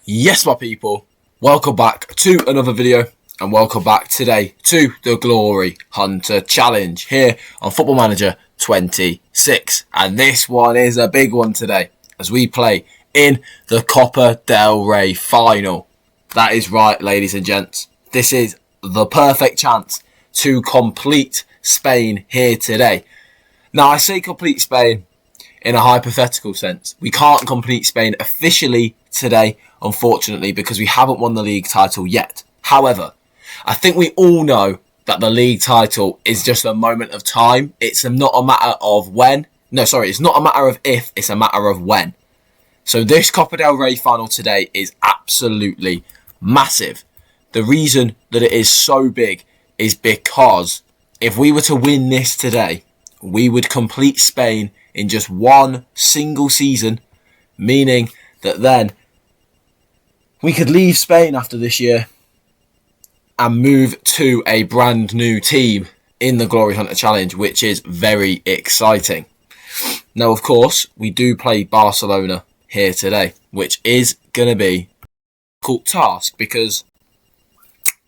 Yes, my people, welcome back to another video and welcome back today to the Glory Hunter Challenge here on Football Manager 26. And this one is a big one today as we play in the Copa del Rey final. That is right, ladies and gents. This is the perfect chance to complete Spain here today. Now, I say complete Spain in a hypothetical sense. We can't complete Spain officially today, unfortunately, because we haven't won the league title yet. However, I think we all know that the league title is just a moment of time. It's not a matter of when. No, sorry, it's not a matter of if, it's a matter of when. So this Copa del Rey final today is absolutely massive. The reason that it is so big is because if we were to win this today, we would complete Spain in just one single season, meaning that then we could leave Spain after this year and move to a brand new team in the Glory Hunter Challenge, which is very exciting. Now, of course, we do play Barcelona here today, which is going to be a difficult task because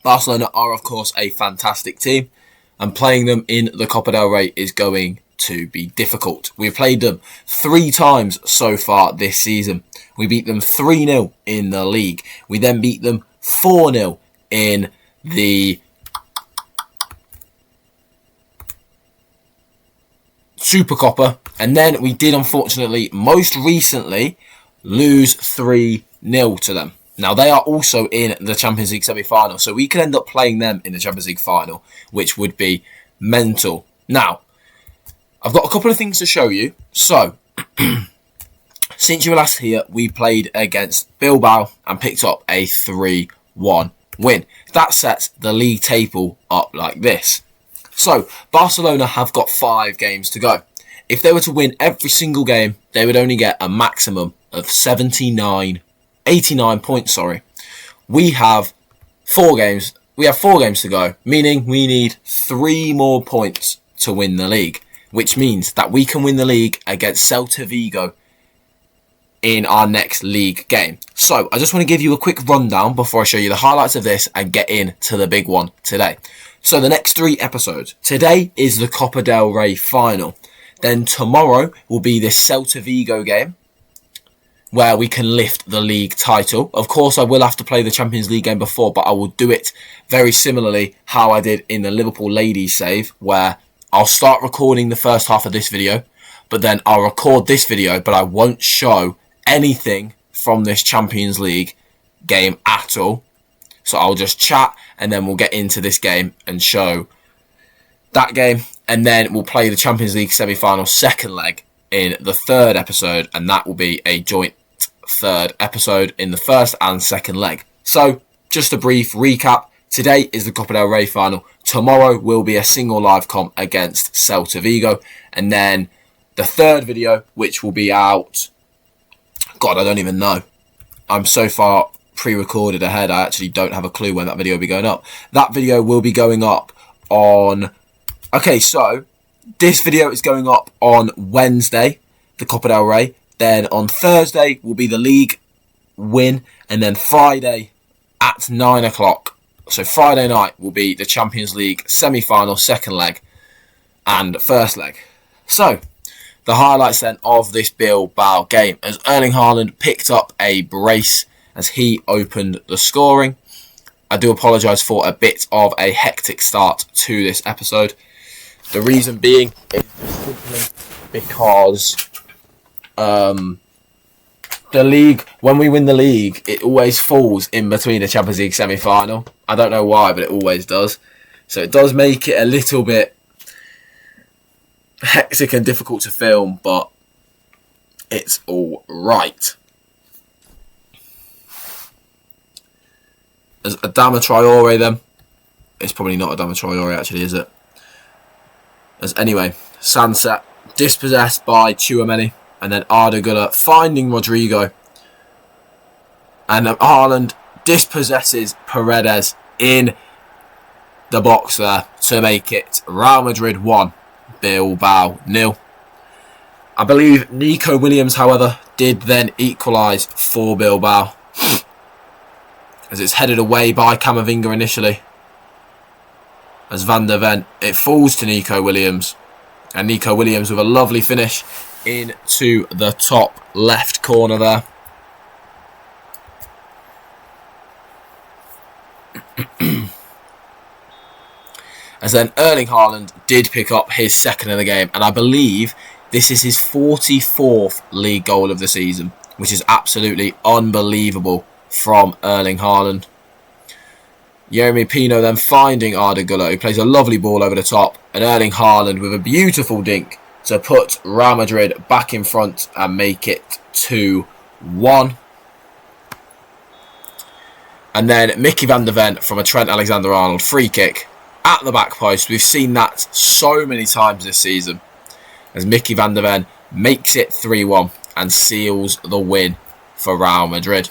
Barcelona are, of course, a fantastic team, and playing them in the Copa del Rey is going to be difficult. We've played them 3 times so far this season. We beat them 3-0 in the league. We then beat them 4-0 in the Super Copa. And then we did, unfortunately, most recently, lose 3-0 to them. Now, they are also in the Champions League semi-final, so we could end up playing them in the Champions League final, which would be mental. Now, I've got a couple of things to show you. So, since you were last here, we played against Bilbao and picked up a 3-1 win. That sets the league table up like this. So, Barcelona have got 5 games to go. If they were to win every single game, they would only get a maximum of 89 points. We have 4 games. We have 4 games to go, meaning we need 3 more points to win the league, which means that we can win the league against Celta Vigo in our next league game. So, I just want to give you a quick rundown before I show you the highlights of this and get into the big one today. So, the next 3 episodes. Today is the Copa del Rey final. Then tomorrow will be this Celta Vigo game, where we can lift the league title. Of course, I will have to play the Champions League game before, but I will do it very similarly how I did in the Liverpool ladies save, where I'll start recording the first half of this video, but then I'll record this video, but I won't show anything from this Champions League game at all. So I'll just chat, and then we'll get into this game and show that game, and then we'll play the Champions League semi-final second leg in the 3rd episode, and that will be a joint 3rd episode in the 1st and 2nd leg. So, just a brief recap. Today is the Copa del Rey final. Tomorrow will be a single live comp against Celta Vigo. And then the 3rd video, which will be out... God, I don't even know. I'm so far pre-recorded ahead, I actually don't have a clue when that video will be going up. That video will be going up on... Okay, so this video is going up on Wednesday, the Copa del Rey. Then on Thursday will be the league win. And then Friday at 9 o'clock. So Friday night will be the Champions League semi-final, second leg and first leg. So, the highlights then of this Bilbao game, as Erling Haaland picked up a brace as he opened the scoring. I do apologise for a bit of a hectic start to this episode. The reason being is just simply because the league, when we win the league, it always falls in between the Champions League semi-final. I don't know why, but it always does. So it does make it a little bit hectic and difficult to film, but it's all right. As Adama Traore then. It's probably not Adama Traore actually, is it? As anyway, Sunset dispossessed by Tchouaméni. And then Arda Güler finding Rodrigo. And Haaland dispossesses Paredes in the box there to make it Real Madrid 1, Bilbao 0. I believe Nico Williams, however, did then equalise for Bilbao. as it's headed away by Camavinga initially. As Van der Ven, it falls to Nico Williams. And Nico Williams with a lovely finish into the top left corner there. As then Erling Haaland did pick up his second of the game. And I believe this is his 44th league goal of the season, which is absolutely unbelievable from Erling Haaland. Jeremy Pino then finding Arda Güler, who plays a lovely ball over the top. And Erling Haaland with a beautiful dink to put Real Madrid back in front and make it 2-1. And then Mickey van der Ven from a Trent Alexander-Arnold free kick at the back post. We've seen that so many times this season, as Mickey van der Ven makes it 3-1 and seals the win for Real Madrid.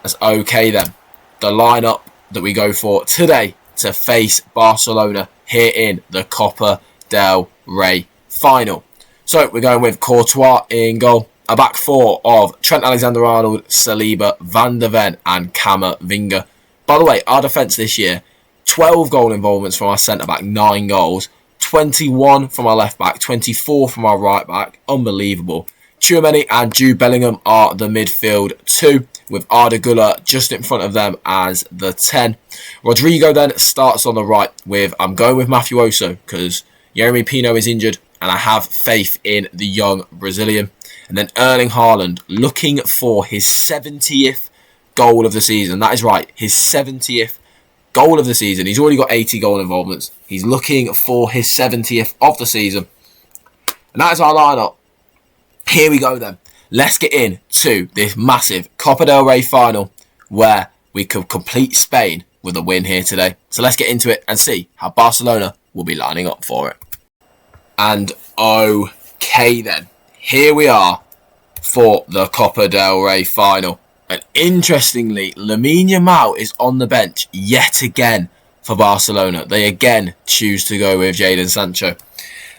That's okay then. The lineup that we go for today to face Barcelona here in the Copa del Rey final. So we're going with Courtois in goal. A back four of Trent Alexander-Arnold, Saliba, Van der Ven and Camavinga. By the way, our defence this year, 12 goal involvements from our centre-back, 9 goals. 21 from our left-back, 24 from our right-back. Unbelievable. Tchouaméni and Jude Bellingham are the midfield 2, with Arda Güler just in front of them as the 10. Rodrigo then starts on the right with, I'm going with Mafioso because Jeremy Pino is injured and I have faith in the young Brazilian. And then Erling Haaland looking for his 70th goal of the season. That is right, his 70th goal of the season. He's already got 80 goal involvements. He's looking for his 70th of the season. And that is our lineup. Here we go then. Let's get into this massive Copa del Rey final where we could complete Spain with a win here today. So let's get into it and see how Barcelona will be lining up for it. And okay then. Here we are for the Copa del Rey final. And interestingly, Lamine Yamal is on the bench yet again for Barcelona. They again choose to go with Jadon Sancho,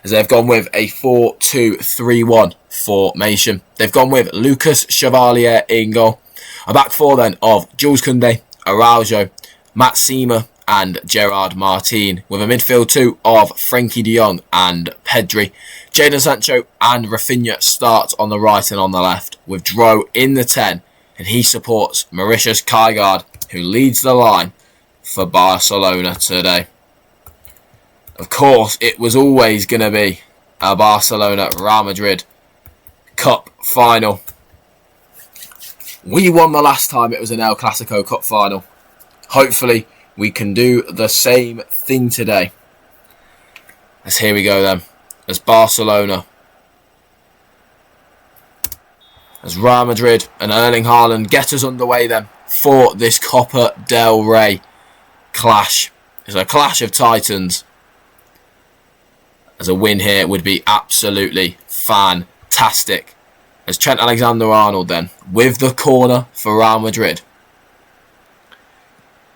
as they've gone with a 4-2-3-1 formation. They've gone with Lucas Chevalier in goal. A back four then of Jules Koundé, Araujo, Matt Seamer and Gerard Martin, with a midfield 2 of Frenkie de Jong and Pedri. Jadon Sancho and Rafinha start on the right and on the left, with Dro in the 10, and he supports Mauritius Kjærgaard, who leads the line for Barcelona today. Of course, it was always going to be a Barcelona-Real Madrid Cup final. We won the last time it was an El Clasico Cup final. Hopefully, we can do the same thing today. As here we go then. As Barcelona, as Real Madrid and Erling Haaland get us underway then for this Copa del Rey clash. It's a clash of titans. As a win here would be absolutely fantastic. As Trent Alexander-Arnold then with the corner for Real Madrid.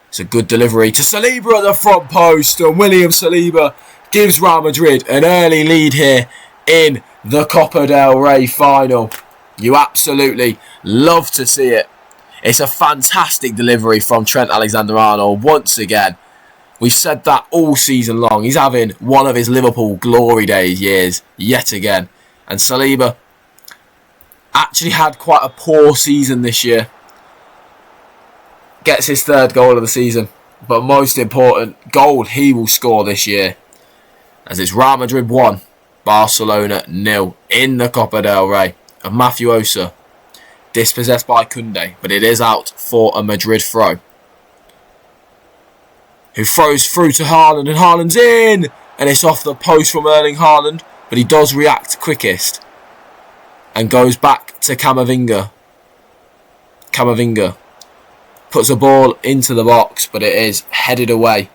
It's a good delivery to Saliba at the front post, and William Saliba gives Real Madrid an early lead here in the Copa del Rey final. You absolutely love to see it. It's a fantastic delivery from Trent Alexander-Arnold once again. We've said that all season long. He's having one of his Liverpool glory days years yet again. And Saliba actually had quite a poor season this year. Gets his 3rd goal of the season. But most important, goal he will score this year. As it's Real Madrid 1, Barcelona 0 in the Copa del Rey. Of Mafioso. Dispossessed by Koundé, but it is out for a Madrid throw. Who throws through to Haaland, and Haaland's in! And it's off the post from Erling Haaland, but he does react quickest. And goes back to Camavinga. Camavinga puts a ball into the box, but it is headed away.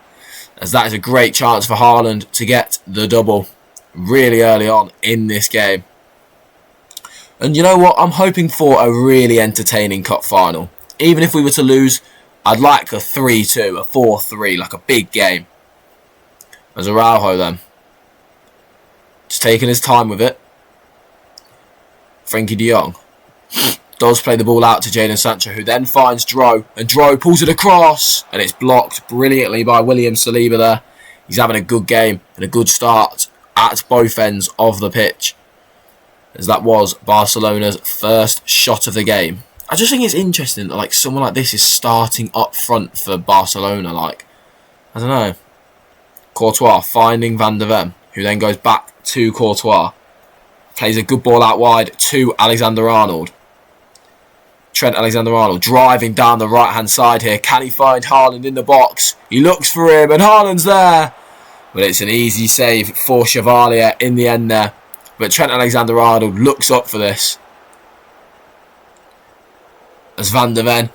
As that is a great chance for Haaland to get the double really early on in this game. And you know what? I'm hoping for a really entertaining cup final. Even if we were to lose, I'd like a 3-2, a 4-3, like a big game. As Araujo then. Just taking his time with it. Frenkie de Jong. does play the ball out to Jadon Sancho, who then finds Dro, and Dro pulls it across, and it's blocked brilliantly by William Saliba there. He's having a good game and a good start at both ends of the pitch, as that was Barcelona's first shot of the game. I just think it's interesting that like someone like this is starting up front for Barcelona. Like, I don't know. Courtois finding Van de Ven, who then goes back to Courtois. Plays a good ball out wide to Alexander-Arnold. Trent Alexander-Arnold driving down the right-hand side here. Can he find Haaland in the box? He looks for him, and Haaland's there. But it's an easy save for Chevalier in the end there. But Trent Alexander-Arnold looks up for this, as Van de Ven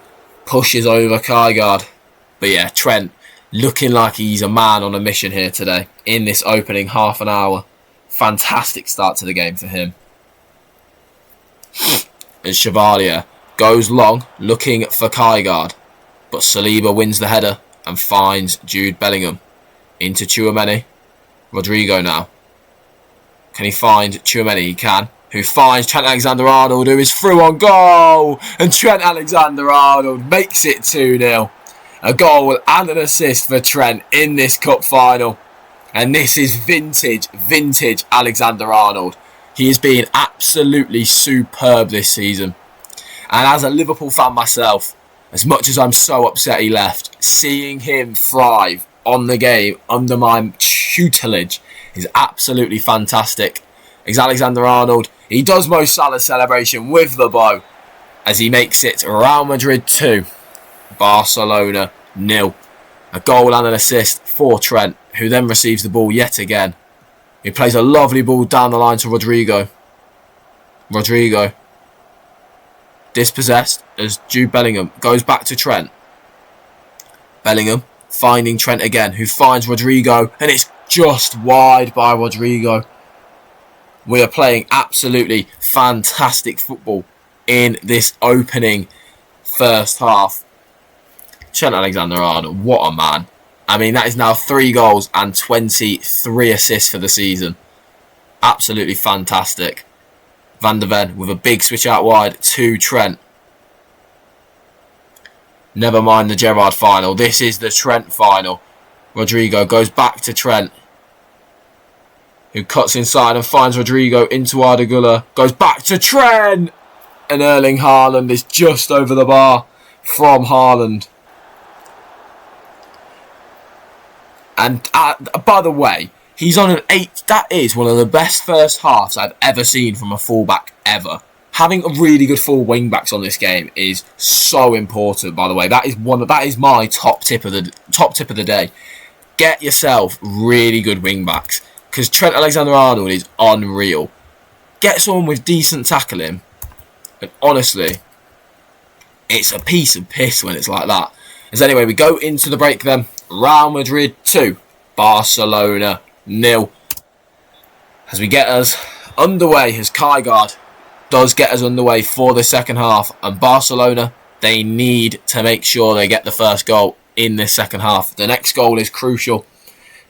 pushes over Kjærgaard. But yeah, Trent looking like he's a man on a mission here today in this opening half an hour. Fantastic start to the game for him. As Chevalier goes long, looking for Kjærgaard, but Saliba wins the header and finds Jude Bellingham. Into Tchouaméni. Rodrigo now. Can he find Tchouaméni? He can. Who finds Trent Alexander-Arnold, who is through on goal. And Trent Alexander-Arnold makes it 2-0. A goal and an assist for Trent in this cup final. And this is vintage Alexander-Arnold. He has been absolutely superb this season. And as a Liverpool fan myself, as much as I'm so upset he left, seeing him thrive on the game under my tutelage is absolutely fantastic. As Alexander-Arnold, he does Mo Salah's celebration with the bow as he makes it Real Madrid 2, Barcelona 0. A goal and an assist for Trent, who then receives the ball yet again. He plays a lovely ball down the line to Rodrigo. Rodrigo dispossessed as Jude Bellingham goes back to Trent. Bellingham finding Trent again, who finds Rodrigo, and it's just wide by Rodrigo. We are playing absolutely fantastic football in this opening first half. Trent Alexander-Arnold, what a man. I mean, that is now 3 goals and 23 assists for the season. Absolutely fantastic. Van de Ven with a big switch out wide to Trent. Never mind the Gerrard final. This is the Trent final. Rodrigo goes back to Trent, who cuts inside and finds Rodrigo into Arda Güler. Goes back to Trent. And Erling Haaland is just over the bar from Haaland. And by the way, he's on an 8. That is one of the best first halves I've ever seen from a fullback ever. Having a really good full wing backs on this game is so important. By the way, that is my top tip of the day. Get yourself really good wing backs, because Trent Alexander-Arnold is unreal. Get someone with decent tackling, and honestly, it's a piece of piss when it's like that. As anyway, we go into the break then. Real Madrid 2, Barcelona 0. As we get us underway, as Kjærgaard does get us underway for the second half, and Barcelona, they need to make sure they get the first goal in this second half. The next goal is crucial.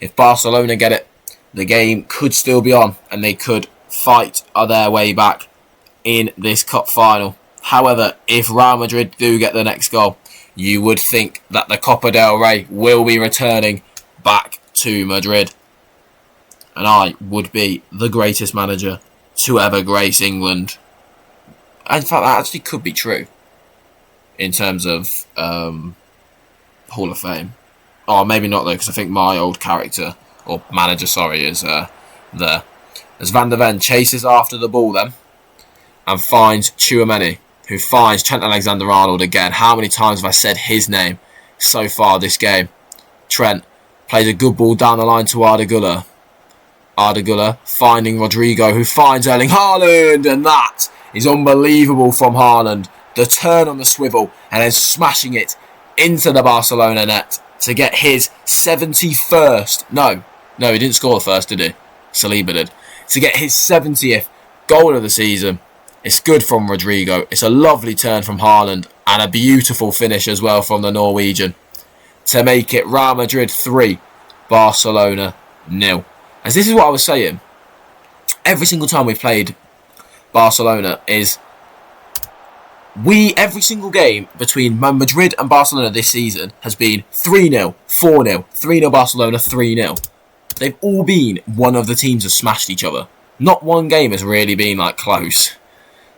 If Barcelona get it, the game could still be on, and they could fight their way back in this cup final. However, if Real Madrid do get the next goal, you would think that the Copa del Rey will be returning back to Madrid. And I would be the greatest manager to ever grace England. In fact, that actually could be true in terms of Hall of Fame. Oh, maybe not though, because I think my old character, or manager, sorry, is there. As Van de Ven chases after the ball then, and finds Tchouaméni, who finds Trent Alexander-Arnold again. How many times have I said his name so far this game? Trent plays a good ball down the line to Arda Güler. Arda Güler finding Rodrigo, who finds Erling Haaland, and that is unbelievable from Haaland. The turn on the swivel and then smashing it into the Barcelona net to get his 71st. No, he didn't score the first, did he? Saliba did. To get his 70th goal of the season. It's good from Rodrigo. It's a lovely turn from Haaland and a beautiful finish as well from the Norwegian to make it Real Madrid 3, Barcelona 0. As this is what I was saying, every single time we've played Barcelona is Every single game between Madrid and Barcelona this season has been 3-0, 4-0, 3-0 Barcelona, 3-0. They've all been one of the teams have smashed each other. Not one game has really been like close.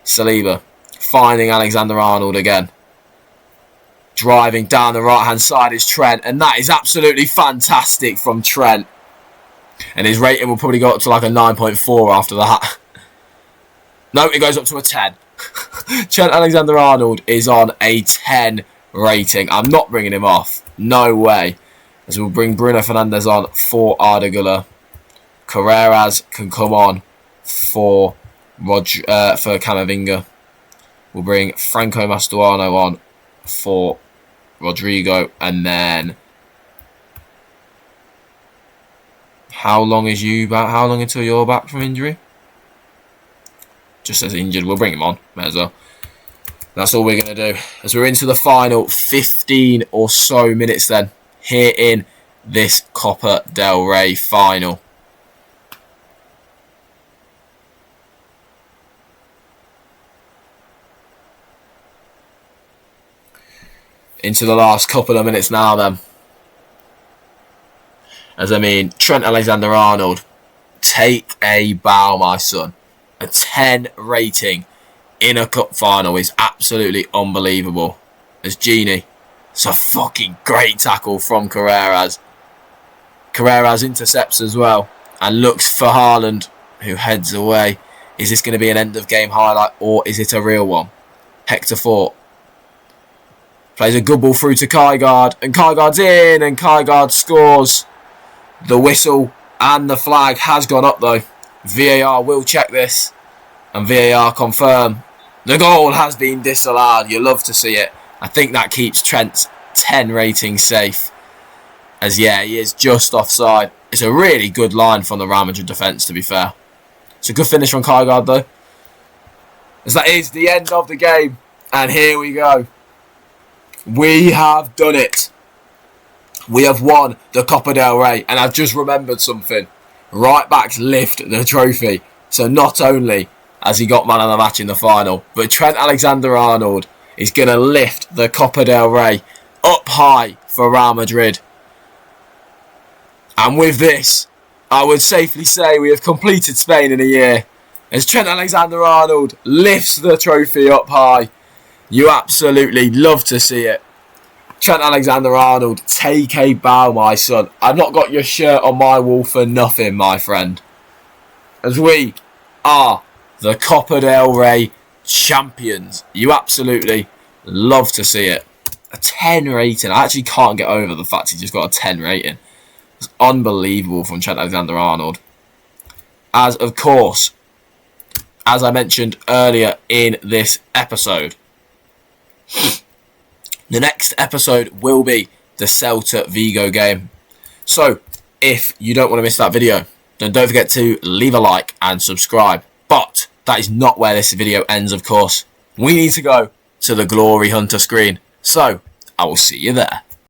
Saliba finding Alexander-Arnold again. Driving down the right-hand side is Trent, and that is absolutely fantastic from Trent. And his rating will probably go up to like a 9.4 after that. No, it goes up to a 10. Trent Alexander-Arnold is on a 10 rating. I'm not bringing him off. No way. As we'll bring Bruno Fernandes on for Arda Güler. Carreras can come on for Camavinga. We'll bring Franco Mastuano on for Rodrigo, and then how long until you're back from injury? Just says injured. We'll bring him on. May as well. That's all we're going to do. As we're into the final 15 or so minutes then, here in this Copa del Rey final. Into the last couple of minutes now then. Trent Alexander-Arnold, take a bow, my son. A 10 rating in a cup final is absolutely unbelievable. As Genie, it's a fucking great tackle from Carreras. Carreras intercepts as well and looks for Haaland, who heads away. Is this going to be an end of game highlight, or is it a real one? Hector Fort plays a good ball through to Kajgaard, and Kajgaard's in, and Kajgaard scores. The whistle and the flag has gone up though. VAR will check this, and VAR confirm the goal has been disallowed. You love to see it. I think that keeps Trent's 10 rating safe. As yeah, he is just offside. It's a really good line from the Real Madrid defence, to be fair. It's a good finish from Kajgaard though. As that is the end of the game, and here we go. We have done it. We have won the Copa del Rey, and I've just remembered something. Right backs lift the trophy. So not only has he got man of the match in the final, but Trent Alexander-Arnold is going to lift the Copa del Rey up high for Real Madrid. And with this, I would safely say we have completed Spain in a year. As Trent Alexander-Arnold lifts the trophy up high. You absolutely love to see it. Trent Alexander-Arnold, take a bow, my son. I've not got your shirt on my wall for nothing, my friend. As we are the Copa del Rey champions. You absolutely love to see it. A 10 rating. I actually can't get over the fact he just got a 10 rating. It's unbelievable from Trent Alexander-Arnold. As, of course, as I mentioned earlier in this episode, the next episode will be the Celta Vigo game. So, if you don't want to miss that video, then don't forget to leave a like and subscribe. But that is not where this video ends, of course. We need to go to the Glory Hunter screen. So, I will see you there.